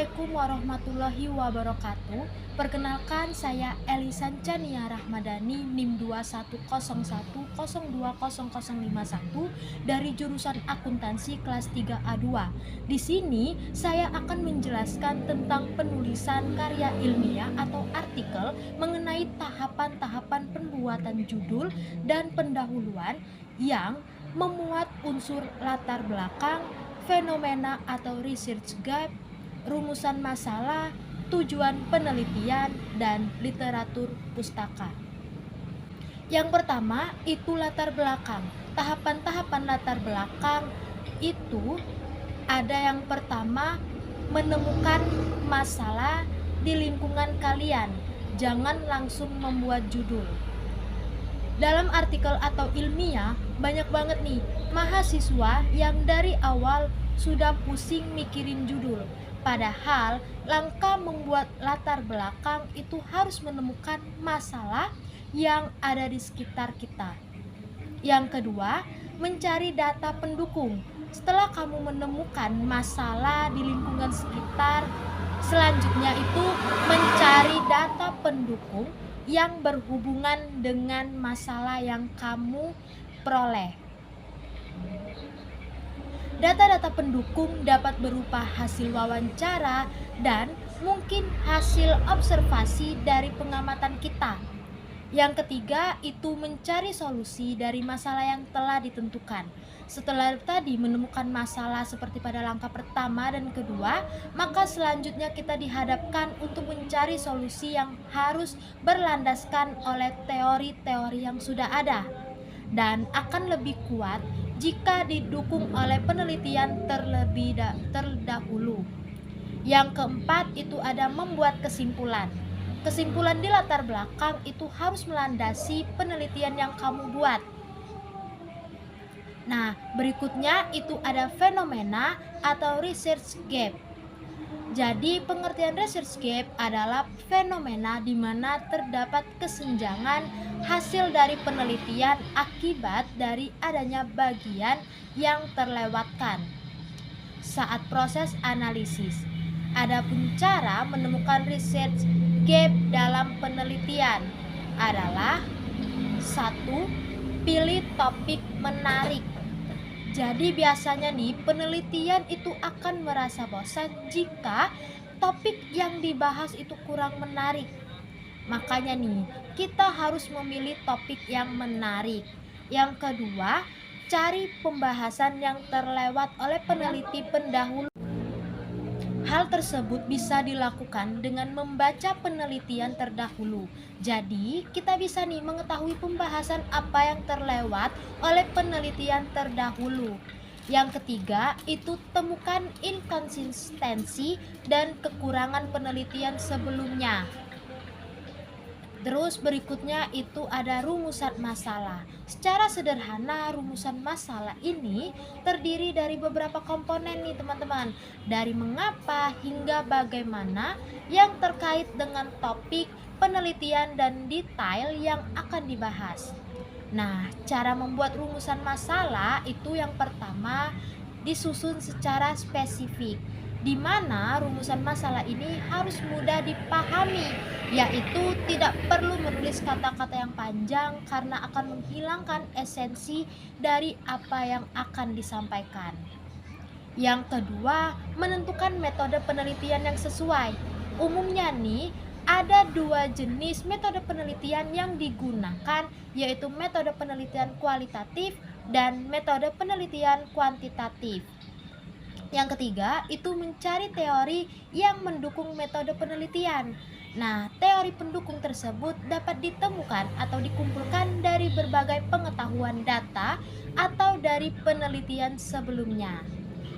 Assalamualaikum warahmatullahi wabarakatuh. Perkenalkan, saya Elisan Chania Rahmadani, NIM 2101020051 dari jurusan Akuntansi kelas 3A2. Di sini saya akan menjelaskan tentang penulisan karya ilmiah atau artikel mengenai tahapan-tahapan pembuatan judul dan pendahuluan yang memuat unsur latar belakang, fenomena atau research gap, rumusan masalah, tujuan penelitian, dan literatur pustaka. Yang pertama itu latar belakang. Tahapan-tahapan latar belakang itu ada yang pertama, menemukan masalah di lingkungan kalian. Jangan langsung membuat judul. Dalam artikel atau ilmiah, banyak banget nih mahasiswa yang dari awal sudah pusing mikirin judul. Padahal langkah membuat latar belakang itu harus menemukan masalah yang ada di sekitar kita. Yang kedua, mencari data pendukung. Setelah kamu menemukan masalah di lingkungan sekitar, selanjutnya itu mencari data pendukung yang berhubungan dengan masalah yang kamu peroleh. Data-data pendukung dapat berupa hasil wawancara dan mungkin hasil observasi dari pengamatan kita. Yang ketiga itu mencari solusi dari masalah yang telah ditentukan. Setelah tadi menemukan masalah seperti pada langkah pertama dan kedua, maka selanjutnya kita dihadapkan untuk mencari solusi yang harus berlandaskan oleh teori-teori yang sudah ada dan akan lebih kuat jika didukung oleh penelitian terlebih terdahulu. Yang keempat itu ada membuat kesimpulan. Kesimpulan di latar belakang itu harus melandasi penelitian yang kamu buat. Nah, berikutnya itu ada fenomena atau research gap. Jadi, pengertian research gap adalah fenomena di mana terdapat kesenjangan hasil dari penelitian akibat dari adanya bagian yang terlewatkan saat proses analisis. Adapun cara menemukan research gap dalam penelitian adalah 1. Pilih topik menarik. Jadi biasanya nih penelitian itu akan merasa bosan jika topik yang dibahas itu kurang menarik. Makanya nih kita harus memilih topik yang menarik. Yang kedua, cari pembahasan yang terlewat oleh peneliti pendahulu. Hal tersebut bisa dilakukan dengan membaca penelitian terdahulu. Jadi, kita bisa nih mengetahui pembahasan apa yang terlewat oleh penelitian terdahulu. Yang ketiga, itu temukan inkonsistensi dan kekurangan penelitian sebelumnya. Terus berikutnya itu ada rumusan masalah. Secara sederhana rumusan masalah ini terdiri dari beberapa komponen nih teman-teman. Dari mengapa hingga bagaimana yang terkait dengan topik, penelitian dan detail yang akan dibahas. Nah, cara membuat rumusan masalah itu yang pertama disusun secara spesifik, di mana rumusan masalah ini harus mudah dipahami, yaitu tidak perlu menulis kata-kata yang panjang karena akan menghilangkan esensi dari apa yang akan disampaikan. Yang kedua, menentukan metode penelitian yang sesuai. Umumnya nih, ada dua jenis metode penelitian yang digunakan, yaitu metode penelitian kualitatif dan metode penelitian kuantitatif. Yang ketiga, itu mencari teori yang mendukung metode penelitian. Nah, teori pendukung tersebut dapat ditemukan atau dikumpulkan dari berbagai pengetahuan data atau dari penelitian sebelumnya.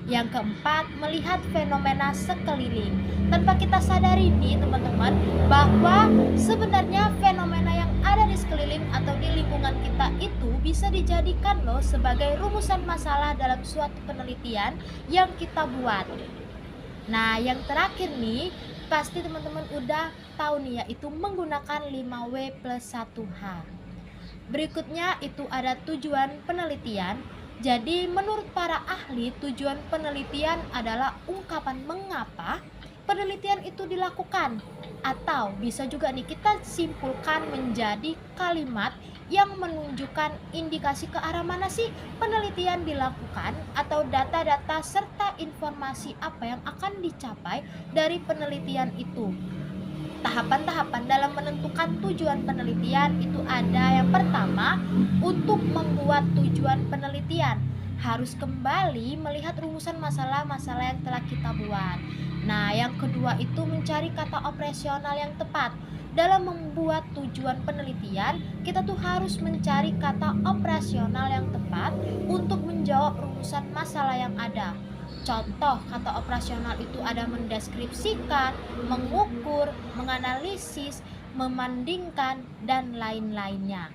Yang keempat, melihat fenomena sekeliling. Tanpa kita sadari nih teman-teman, bahwa sebenarnya fenomena yang ada di sekeliling atau di lingkungan kita itu bisa dijadikan loh sebagai rumusan masalah dalam suatu penelitian yang kita buat. Nah, yang terakhir nih, pasti teman-teman udah tahu nih, yaitu menggunakan 5W plus 1H. Berikutnya itu ada tujuan penelitian. Jadi menurut para ahli, tujuan penelitian adalah ungkapan mengapa penelitian itu dilakukan. Atau bisa juga nih kita simpulkan menjadi kalimat yang menunjukkan indikasi ke arah mana sih penelitian dilakukan, atau data-data serta informasi apa yang akan dicapai dari penelitian itu. Tahapan-tahapan dalam menentukan tujuan penelitian itu ada. Yang pertama, untuk membuat tujuan penelitian harus kembali melihat rumusan masalah-masalah yang telah kita buat. Nah, yang kedua itu mencari kata operasional yang tepat. Dalam membuat tujuan penelitian, kita tuh harus mencari kata operasional yang tepat untuk menjawab rumusan masalah yang ada. Contoh kata operasional itu ada mendeskripsikan, mengukur, menganalisis, membandingkan, dan lain-lainnya.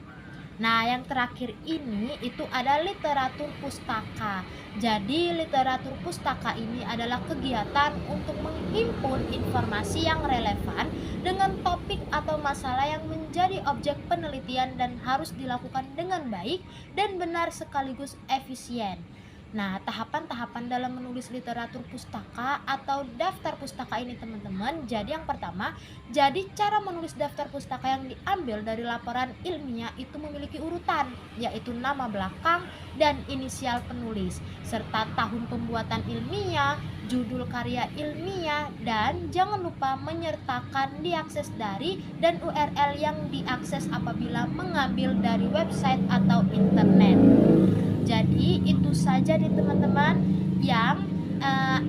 Nah, yang terakhir ini itu ada literatur pustaka. Jadi, literatur pustaka ini adalah kegiatan untuk menghimpun informasi yang relevan dengan topik atau masalah yang menjadi objek penelitian dan harus dilakukan dengan baik dan benar sekaligus efisien. Nah, tahapan-tahapan dalam menulis literatur pustaka atau daftar pustaka ini teman-teman. Jadi yang pertama, jadi cara menulis daftar pustaka yang diambil dari laporan ilmiah itu memiliki urutan, yaitu nama belakang dan inisial penulis, serta tahun pembuatan ilmiah, judul karya ilmiah, dan jangan lupa menyertakan diakses dari dan URL yang diakses apabila mengambil dari website atau internet. Jadi itu saja nih teman-teman yang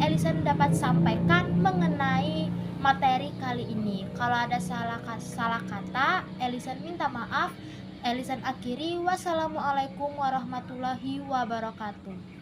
Elisan dapat sampaikan mengenai materi kali ini. Kalau ada salah kata, Elisan minta maaf. Elisan akhiri, wassalamualaikum warahmatullahi wabarakatuh.